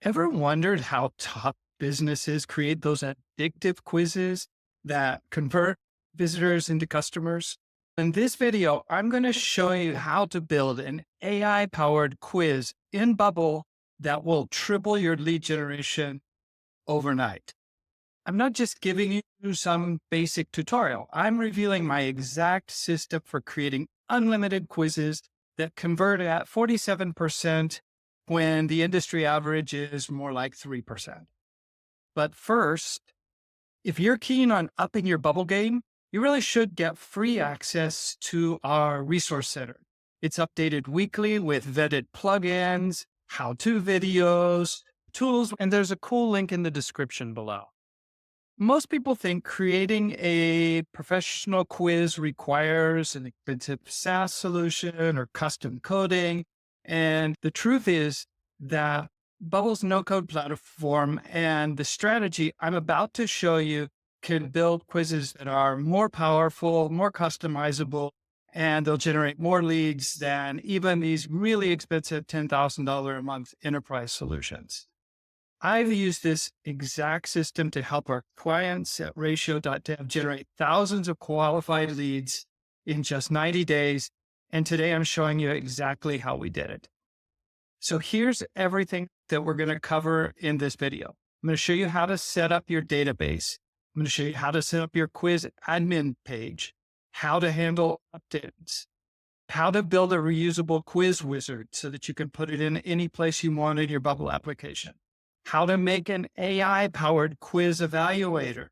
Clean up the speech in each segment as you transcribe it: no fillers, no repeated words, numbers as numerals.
Ever wondered how top businesses create those addictive quizzes that convert visitors into customers? In this video, I'm going to show you how to build an AI powered quiz in Bubble that will triple your lead generation overnight. I'm not just giving you some basic tutorial. I'm revealing my exact system for creating unlimited quizzes that convert at 47% when the industry average is more like 3%. But first, if you're keen on upping your Bubble game, you really should get free access to our resource center. It's updated weekly with vetted plugins, how-to videos, tools, and there's a cool link in the description below. Most people think creating a professional quiz requires an expensive SaaS solution or custom coding. And the truth is that Bubble's no-code platform and the strategy I'm about to show you can build quizzes that are more powerful, more customizable, and they'll generate more leads than even these really expensive $10,000 a month enterprise solutions. I've used this exact system to help our clients at Ratio.dev generate thousands of qualified leads in just 90 days. And today I'm showing you exactly how we did it. So here's everything that we're going to cover in this video. I'm going to show you how to set up your database. I'm going to show you how to set up your quiz admin page, how to handle updates, how to build a reusable quiz wizard so that you can put it in any place you want in your Bubble application, how to make an AI-powered quiz evaluator,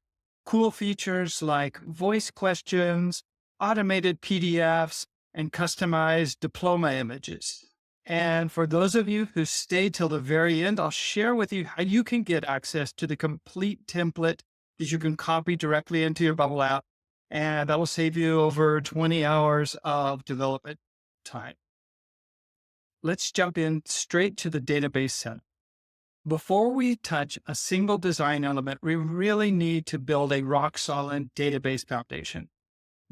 cool features like voice questions, automated PDFs, and customized diploma images. And for those of you who stay till the very end, I'll share with you how you can get access to the complete template that you can copy directly into your Bubble app. And that will save you over 20 hours of development time. Let's jump in straight to the database setup. Before we touch a single design element, we really need to build a rock-solid database foundation.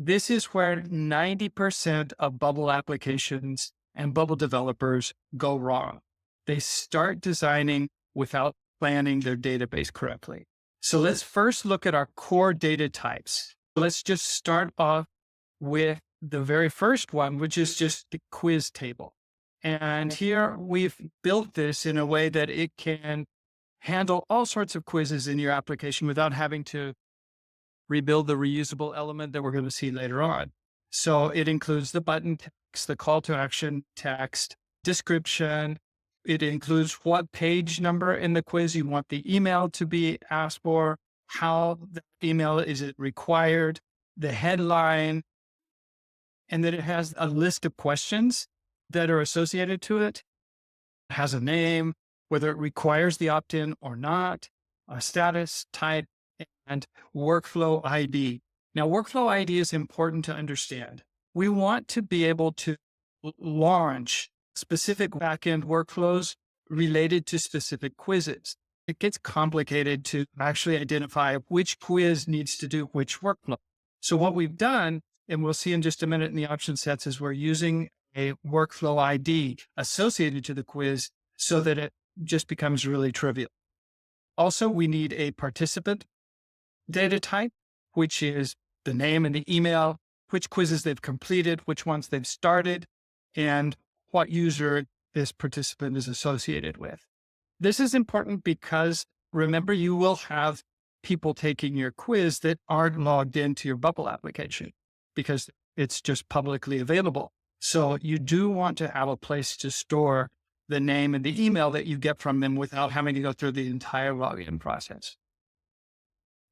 This is where 90% of Bubble applications and Bubble developers go wrong. They start designing without planning their database correctly. So let's first look at our core data types. Let's just start off with the very first one, which is just the quiz table. And here we've built this in a way that it can handle all sorts of quizzes in your application without having to rebuild the reusable element that we're going to see later on. So it includes the button text, the call to action text, description. It includes what page number in the quiz you want the email to be asked for, how the email is it required, the headline, and then it has a list of questions that are associated to it. It has a name, whether it requires the opt-in or not, a status, type, and workflow ID. Now, workflow ID is important to understand. We want to be able to launch specific backend workflows related to specific quizzes. It gets complicated to actually identify which quiz needs to do which workflow. So what we've done, and we'll see in just a minute in the option sets, is we're using a workflow ID associated to the quiz so that it just becomes really trivial. Also, we need a participant data type, which is the name and the email, which quizzes they've completed, which ones they've started, and what user this participant is associated with. This is important because remember, you will have people taking your quiz that aren't logged into your Bubble application because it's just publicly available. So you do want to have a place to store the name and the email that you get from them without having to go through the entire login process.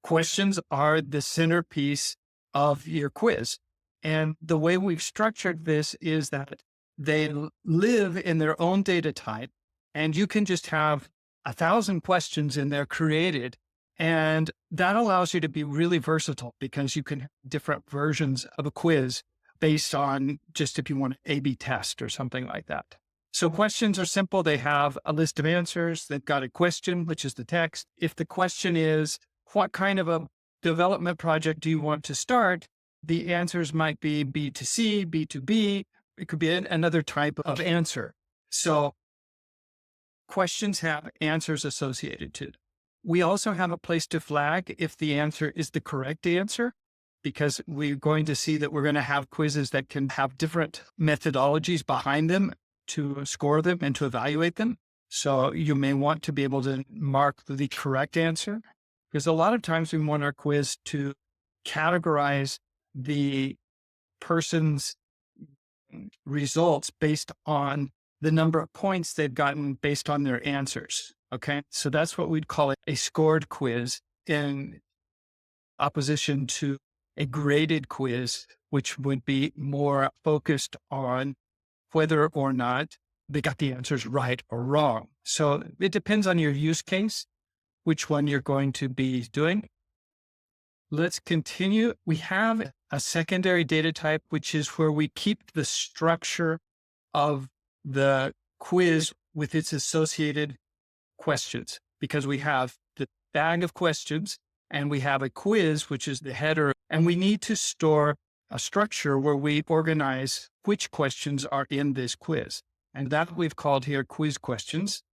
Questions are the centerpiece of your quiz. And the way we've structured this is that they live in their own data type, and you can just have 1,000 questions in there created. And that allows you to be really versatile because you can have different versions of a quiz based on just if you want an A/B test or something like that. So questions are simple. They have a list of answers. They've got a question, which is the text. If the question is, what kind of a development project do you want to start? The answers might be B2C, B2B. It could be another type of answer. So questions have answers associated to them. We also have a place to flag if the answer is the correct answer, because we're going to see that we're going to have quizzes that can have different methodologies behind them to score them and to evaluate them. So you may want to be able to mark the correct answer, because a lot of times we want our quiz to categorize the person's results based on the number of points they've gotten based on their answers. Okay. So that's what we'd call it a scored quiz in opposition to a graded quiz, which would be more focused on whether or not they got the answers right or wrong. So it depends on your use case, which one you're going to be doing. Let's continue. We have a secondary data type, which is where we keep the structure of the quiz with its associated questions, because we have the bag of questions and we have a quiz, which is the header, and we need to store a structure where we organize which questions are in this quiz. And that we've called here quiz questions.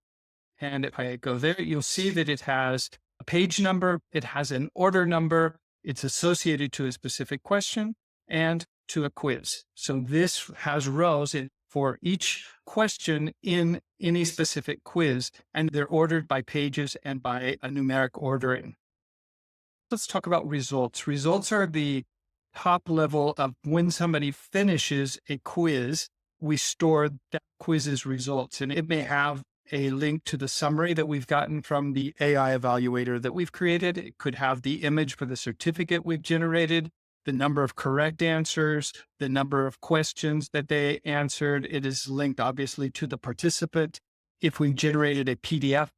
And if I go there, you'll see that it has a page number, it has an order number, it's associated to a specific question and to a quiz. So this has rows for each question in any specific quiz, and they're ordered by pages and by a numeric ordering. Let's talk about results. Results are the top level of when somebody finishes a quiz, we store that quiz's results, and it may have a link to the summary that we've gotten from the AI evaluator that we've created. It could have the image for the certificate we've generated, the number of correct answers, the number of questions that they answered. It is linked obviously to the participant. If we've generated a PDF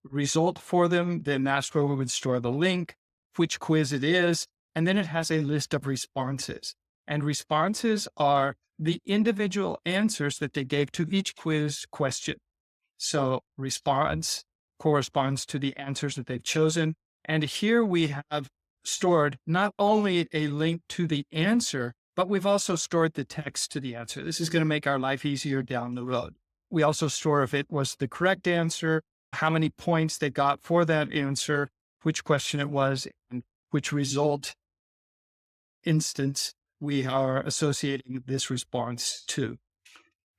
result for them, then that's where we would store the link, which quiz it is, and then it has a list of responses. And responses are the individual answers that they gave to each quiz question. So response corresponds to the answers that they've chosen. And here we have stored not only a link to the answer, but we've also stored the text to the answer. This is going to make our life easier down the road. We also store if it was the correct answer, how many points they got for that answer, which question it was, and which result instance we are associating this response to.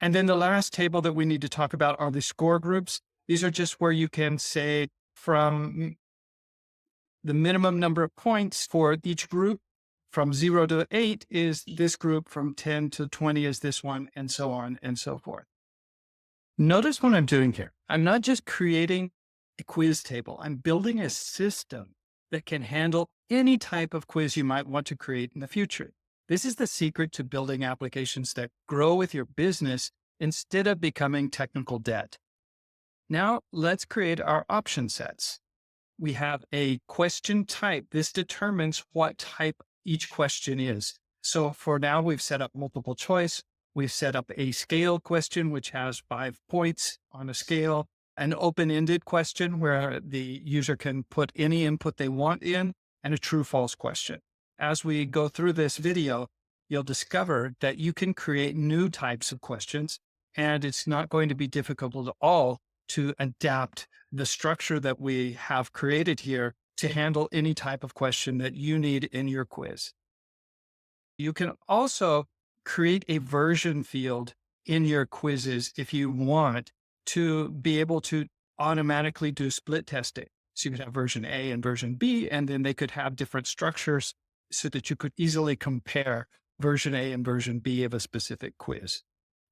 And then the last table that we need to talk about are the score groups. These are just where you can say from the minimum number of points for each group, from 0 to 8 is this group, from 10 to 20 is this one, and so on and so forth. Notice what I'm doing here. I'm not just creating a quiz table. I'm building a system that can handle any type of quiz you might want to create in the future. This is the secret to building applications that grow with your business instead of becoming technical debt. Now let's create our option sets. We have a question type. This determines what type each question is. So for now, we've set up multiple choice. We've set up a scale question, which has 5 points on a scale, an open-ended question where the user can put any input they want in, and a true-false question. As we go through this video, you'll discover that you can create new types of questions, and it's not going to be difficult at all to adapt the structure that we have created here to handle any type of question that you need in your quiz. You can also create a version field in your quizzes if you want to be able to automatically do split testing. So you could have version A and version B, and then they could have different structures so that you could easily compare version A and version B of a specific quiz.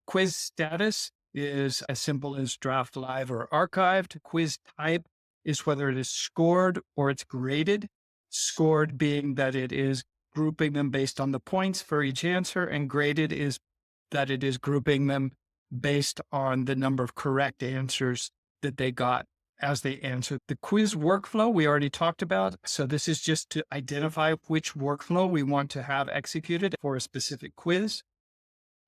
Quiz status is as simple as draft, live, or archived. Quiz type is whether it is scored or it's graded. Scored being that it is grouping them based on the points for each answer, and graded is that it is grouping them based on the number of correct answers that they got as they answered. The quiz workflow we already talked about. So this is just to identify which workflow we want to have executed for a specific quiz.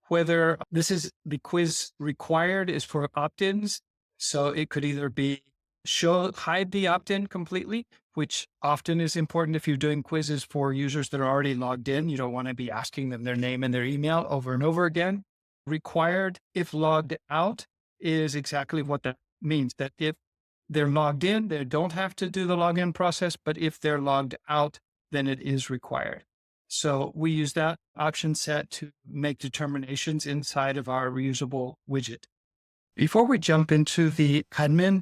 Whether this is the quiz required is for opt-ins. So it could either be hide the opt-in completely, which often is important if you're doing quizzes for users that are already logged in. You don't want to be asking them their name and their email over and over again. Required if logged out is exactly what that means that if they're logged in, they don't have to do the login process, but if they're logged out, then it is required. So we use that option set to make determinations inside of our reusable widget. Before we jump into the admin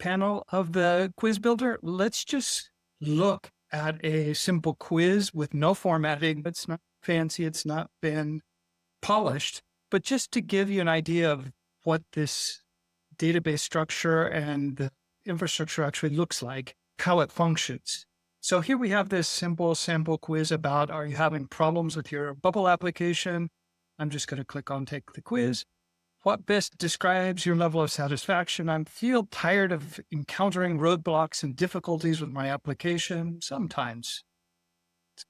panel of the quiz builder, let's just look at a simple quiz with no formatting. It's not fancy. It's not been polished, but just to give you an idea of what this database structure and the infrastructure actually looks like, how it functions. So here we have this simple sample quiz about, are you having problems with your Bubble application? I'm just going to click on take the quiz. What best describes your level of satisfaction? I feel tired of encountering roadblocks and difficulties with my application sometimes.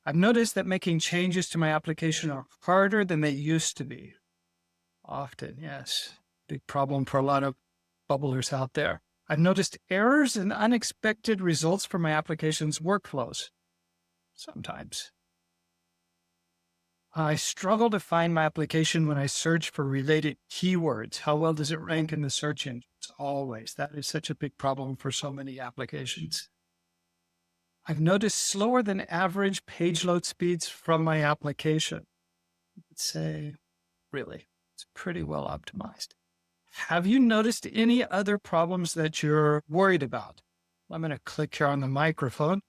I've noticed that making changes to my application are harder than they used to be. Often, yes. Big problem for a lot of bubblers out there. I've noticed errors and unexpected results for my application's workflows. Sometimes. I struggle to find my application when I search for related keywords. How well does it rank in the search engines? Always. That is such a big problem for so many applications. I've noticed slower than average page load speeds from my application. Let's say, really, it's pretty well optimized. Have you noticed any other problems that you're worried about? I'm going to click here on the microphone.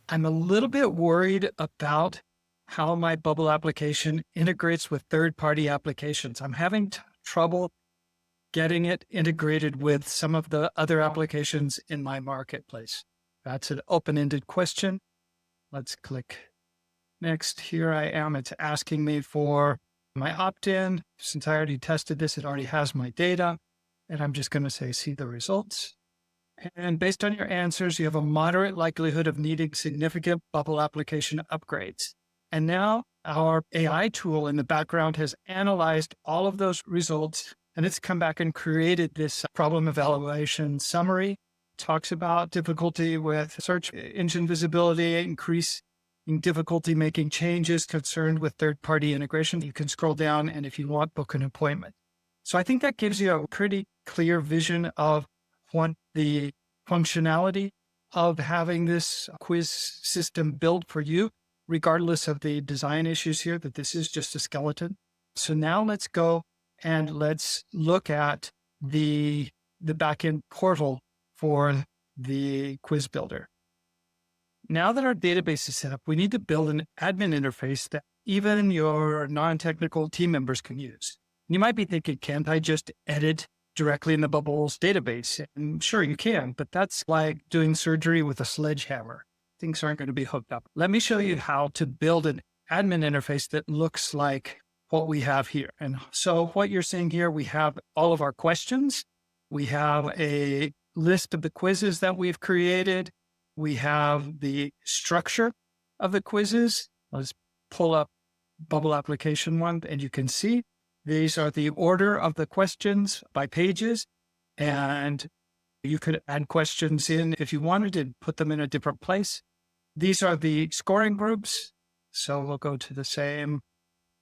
I'm a little bit worried about how my Bubble application integrates with third-party applications. I'm having trouble getting it integrated with some of the other applications in my marketplace. That's an open-ended question. Let's click next. Here I am. It's asking me for my opt-in. Since I already tested this, it already has my data. And I'm just going to say, see the results. And based on your answers, you have a moderate likelihood of needing significant Bubble application upgrades. And now our AI tool in the background has analyzed all of those results, and it's come back and created this problem evaluation summary. Talks about difficulty with search engine visibility, increasing difficulty making changes, concerned with third-party integration. You can scroll down, and if you want, book an appointment. So I think that gives you a pretty clear vision of what the functionality of having this quiz system built for you, regardless of the design issues here, that this is just a skeleton. So now let's go and let's look at the backend portal for the quiz builder. Now that our database is set up, we need to build an admin interface that even your non-technical team members can use. You might be thinking, can't I just edit directly in the Bubbles database? And sure, you can, but that's like doing surgery with a sledgehammer. Things aren't going to be hooked up. Let me show you how to build an admin interface that looks like what we have here. And so what you're seeing here, we have all of our questions. We have a list of the quizzes that we've created. We have the structure of the quizzes. Let's pull up Bubble application one, and you can see these are the order of the questions by pages. And you could add questions in if you wanted to put them in a different place. These are the scoring groups. So we'll go to the same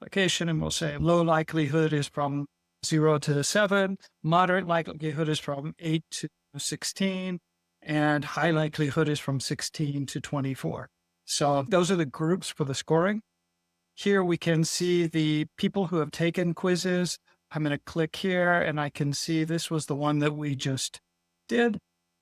application and we'll say low likelihood is from 0 to 7, moderate likelihood is from 8 to 16, and high likelihood is from 16 to 24. So those are the groups for the scoring. Here we can see the people who have taken quizzes. I'm going to click here and I can see this was the one that we just did.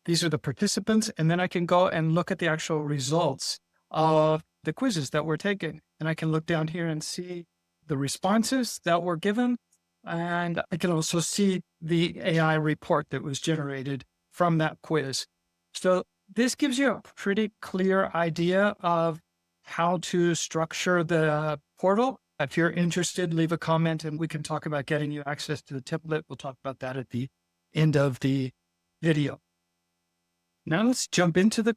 These are the participants. And then I can go and look at the actual results of the quizzes that were taken. And I can look down here and see the responses that were given. And I can also see the AI report that was generated from that quiz. So this gives you a pretty clear idea of how to structure the portal. If you're interested, leave a comment and we can talk about getting you access to the template. We'll talk about that at the end of the video. Now let's jump into the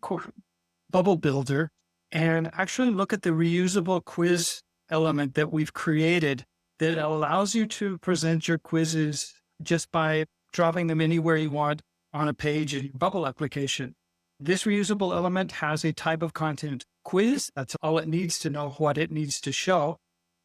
Bubble Builder and actually look at the reusable quiz element that we've created that allows you to present your quizzes just by dropping them anywhere you want on a page in your Bubble application. This reusable element has a type of content quiz. That's all it needs to know what it needs to show.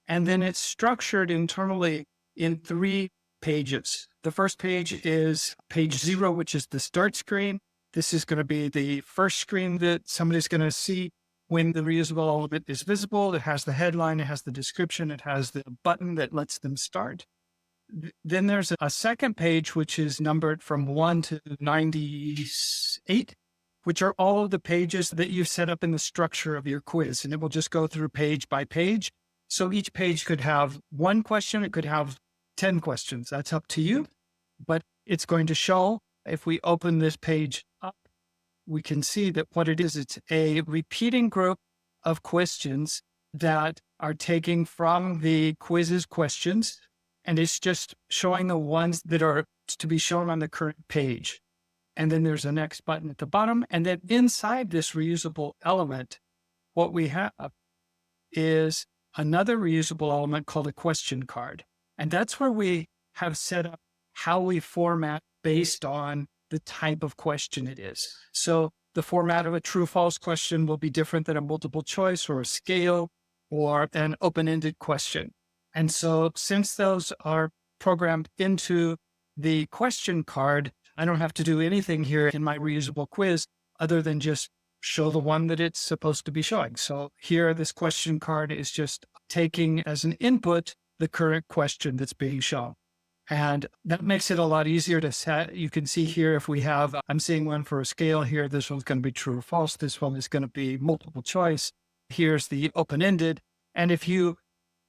And then it's structured internally in 3 pages. The first page is page 0, which is the start screen. This is going to be the first screen that somebody's going to see when the reusable element is visible. It has the headline, it has the description, it has the button that lets them start. Then there's a second page, which is numbered from 1 to 98, which are all of the pages that you've set up in the structure of your quiz. And it will just go through page by page. So each page could have one question. It could have 10 questions. That's up to you. But it's going to show, if we open this page up, we can see that what it is, it's a repeating group of questions that are taking from the quiz's questions. And it's just showing the ones that are to be shown on the current page. And then there's a next button at the bottom. And then inside this reusable element, what we have is another reusable element called a question card. And that's where we have set up how we format based on the type of question it is. So the format of a true-false question will be different than a multiple choice or a scale or an open-ended question. And so since those are programmed into the question card, I don't have to do anything here in my reusable quiz other than just show the one that it's supposed to be showing. So here, this question card is just taking as an input the current question that's being shown. And that makes it a lot easier to set. You can see here, if we have, I'm seeing one for a scale here, this one's going to be true or false. This one is going to be multiple choice. Here's the open-ended. And if you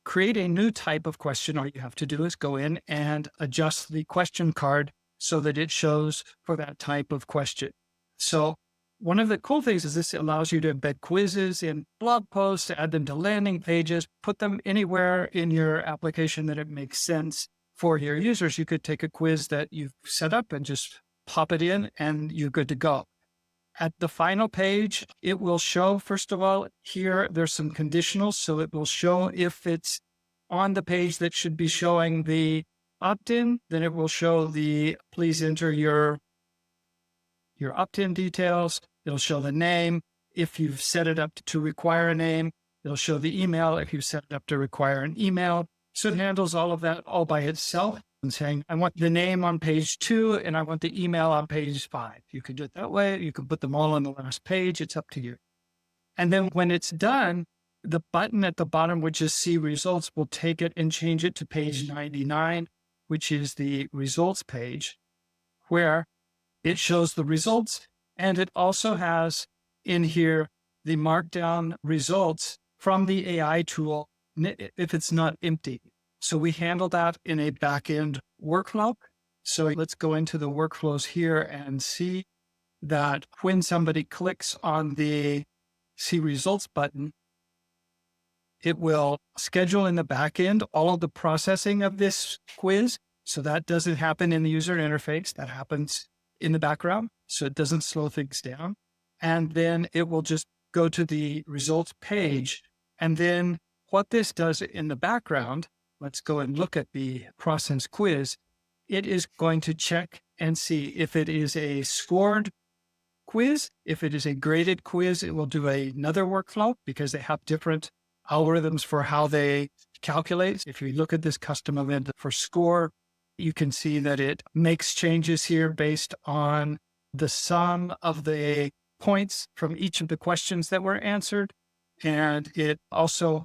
create a new type of question, all you have to do is go in and adjust the question card so that it shows for that type of question. So one of the cool things is this allows you to embed quizzes in blog posts, add them to landing pages, put them anywhere in your application that it makes sense for your users. You could take a quiz that you've set up and just pop it in and you're good to go. At the final page, it will show, first of all, here, there's some conditionals. So it will show if it's on the page that should be showing the opt-in, then it will show the, please enter your opt-in details. It'll show the name. If you've set it up to require a name, it'll show the email. If you've set it up to require an email. So it handles all of that all by itself and saying, I want the name on page 2 and I want the email on page 5. You can do it that way. You can put them all on the last page. It's up to you. And then when it's done, the button at the bottom, which is See Results, will take it and change it to page 99, which is the results page, where it shows the results. And it also has in here the markdown results from the AI tool if it's not empty. So we handle that in a backend workflow. So let's go into the workflows here and see that when somebody clicks on the See Results button, it will schedule in the backend all of the processing of this quiz. So that doesn't happen in the user interface. That happens in the background. So it doesn't slow things down. And then it will just go to the results page. And then what this does in the background, let's go and look at the process quiz. It is going to check and see if it is a scored quiz. If it is a graded quiz, it will do another workflow because they have different algorithms for how they calculate. If you look at this custom event for score, you can see that it makes changes here based on the sum of the points from each of the questions that were answered. And it also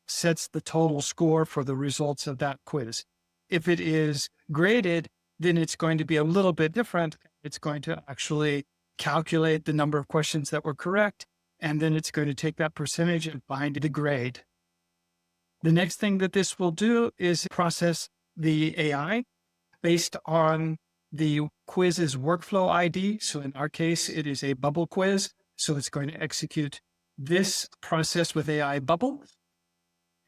sets the total score for the results of that quiz. If it is graded, then it's going to be a little bit different. It's going to actually calculate the number of questions that were correct, and then it's going to take that percentage and bind the grade. The next thing that this will do is process the AI based on the quiz's workflow ID. So in our case, it is a bubble quiz. So it's going to execute this process with AI bubble.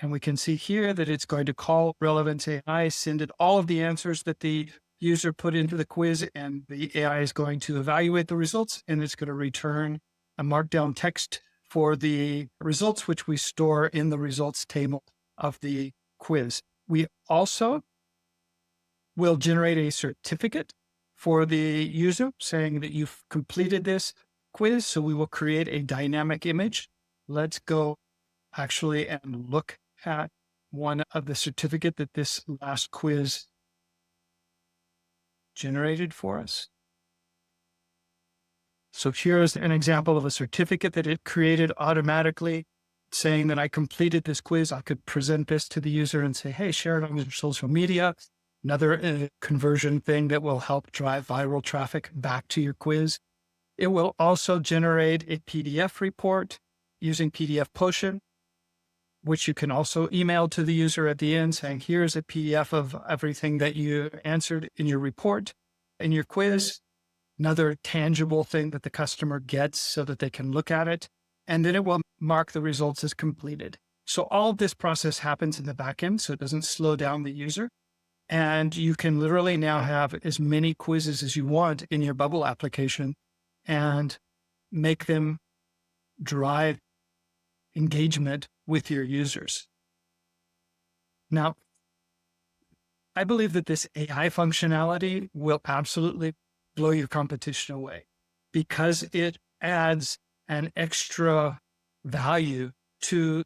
And we can see here that it's going to call relevance AI, send it all of the answers that the user put into the quiz, and the AI is going to evaluate the results, and it's going to return a markdown text for the results, which we store in the results table of the quiz. We also will generate a certificate for the user saying that you've completed this quiz. So we will create a dynamic image. Let's go actually and look at one of the certificate that this last quiz generated for us. So here's an example of a certificate that it created automatically saying that I completed this quiz. I could present this to the user and say, hey, share it on your social media. Another conversion thing that will help drive viral traffic back to your quiz. It will also generate a PDF report using PDF Potion, which you can also email to the user at the end saying, here's a PDF of everything that you answered in your report, in your quiz. Another tangible thing that the customer gets so that they can look at it. And then it will mark the results as completed. So all of this process happens in the backend, so it doesn't slow down the user. And you can literally now have as many quizzes as you want in your Bubble application and make them drive engagement with your users. Now, I believe that this AI functionality will absolutely blow your competition away because it adds an extra value to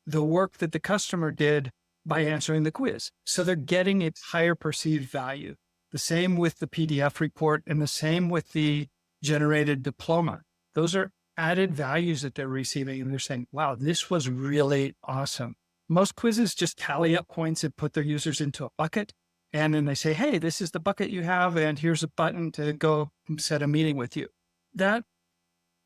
the work that the customer did by answering the quiz. So they're getting a higher perceived value. The same with the PDF report and the same with the generated diploma. Those are added values that they're receiving. And they're saying, wow, this was really awesome. Most quizzes just tally up points and put their users into a bucket. And then they say, hey, this is the bucket you have, and here's a button to go set a meeting with you. That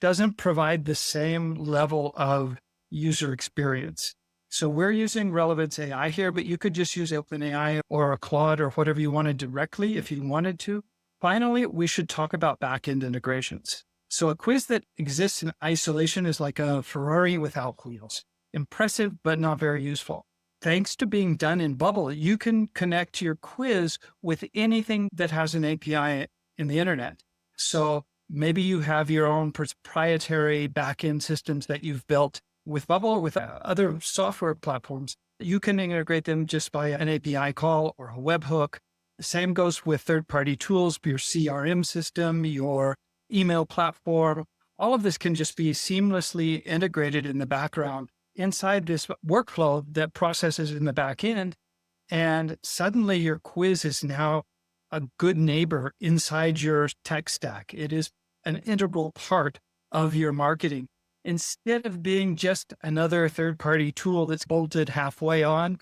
doesn't provide the same level of user experience. So we're using Relevance AI here, but you could just use OpenAI or a Claude or whatever you wanted directly if you wanted to. Finally, we should talk about backend integrations. So a quiz that exists in isolation is like a Ferrari without wheels. Impressive, but not very useful. Thanks to being done in Bubble, you can connect your quiz with anything that has an API in the internet. So maybe you have your own proprietary backend systems that you've built with Bubble or with other software platforms. You can integrate them just by an API call or a webhook. The same goes with third-party tools, your CRM system, your email platform. All of this can just be seamlessly integrated in the background inside this workflow that processes in the back end. And suddenly your quiz is now a good neighbor inside your tech stack. It is an integral part of your marketing. Instead of being just another third-party tool that's bolted halfway on,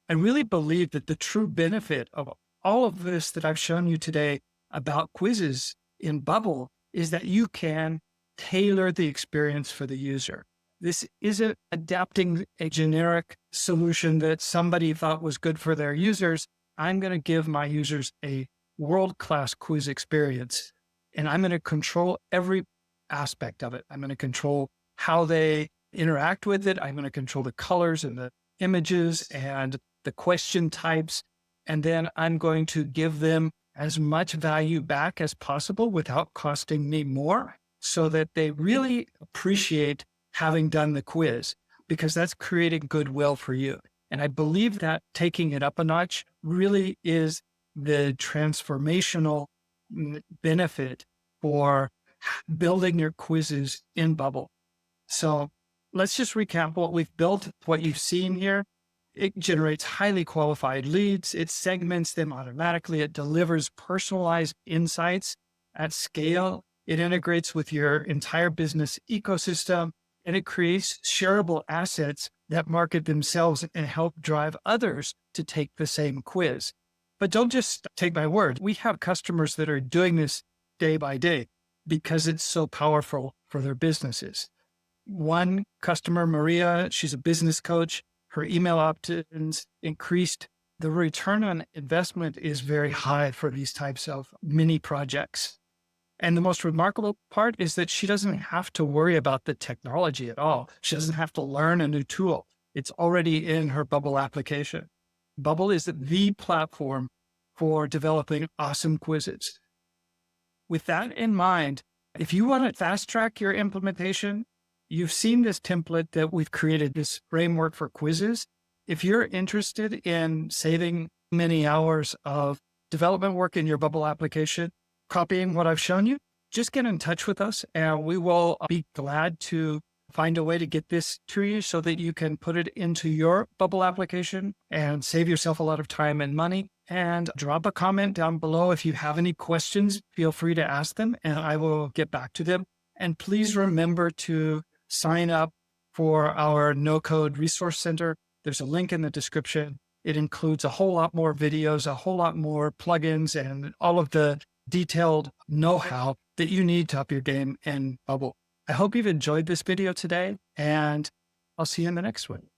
I really believe that the true benefit of all of this that I've shown you today about quizzes in Bubble is that you can tailor the experience for the user. This isn't adapting a generic solution that somebody thought was good for their users. I'm going to give my users a world-class quiz experience, and I'm going to control every aspect of it. I'm going to control how they interact with it. I'm going to control the colors and the images and the question types. And then I'm going to give them as much value back as possible without costing me more so that they really appreciate having done the quiz, because that's creating goodwill for you. And I believe that taking it up a notch really is the transformational benefit for building your quizzes in Bubble. So let's just recap what we've built, what you've seen here. It generates highly qualified leads. It segments them automatically. It delivers personalized insights at scale. It integrates with your entire business ecosystem, and it creates shareable assets that market themselves and help drive others to take the same quiz. But don't just take my word. We have customers that are doing this day by day because it's so powerful for their businesses. One customer, Maria, she's a business coach. Her email opt-ins increased. The return on investment is very high for these types of mini projects. And the most remarkable part is that she doesn't have to worry about the technology at all. She doesn't have to learn a new tool. It's already in her Bubble application. Bubble is the platform for developing awesome quizzes. With that in mind, if you want to fast track your implementation, you've seen this template that we've created, this framework for quizzes. If you're interested in saving many hours of development work in your Bubble application, copying what I've shown you, just get in touch with us and we will be glad to find a way to get this to you so that you can put it into your Bubble application and save yourself a lot of time and money and drop a comment down below. If you have any questions, feel free to ask them and I will get back to them. And please remember to sign up for our no code resource center. There's a link in the description. It includes a whole lot more videos, a whole lot more plugins, and all of the detailed know-how that you need to up your game in Bubble. I hope you've enjoyed this video today, and I'll see you in the next one.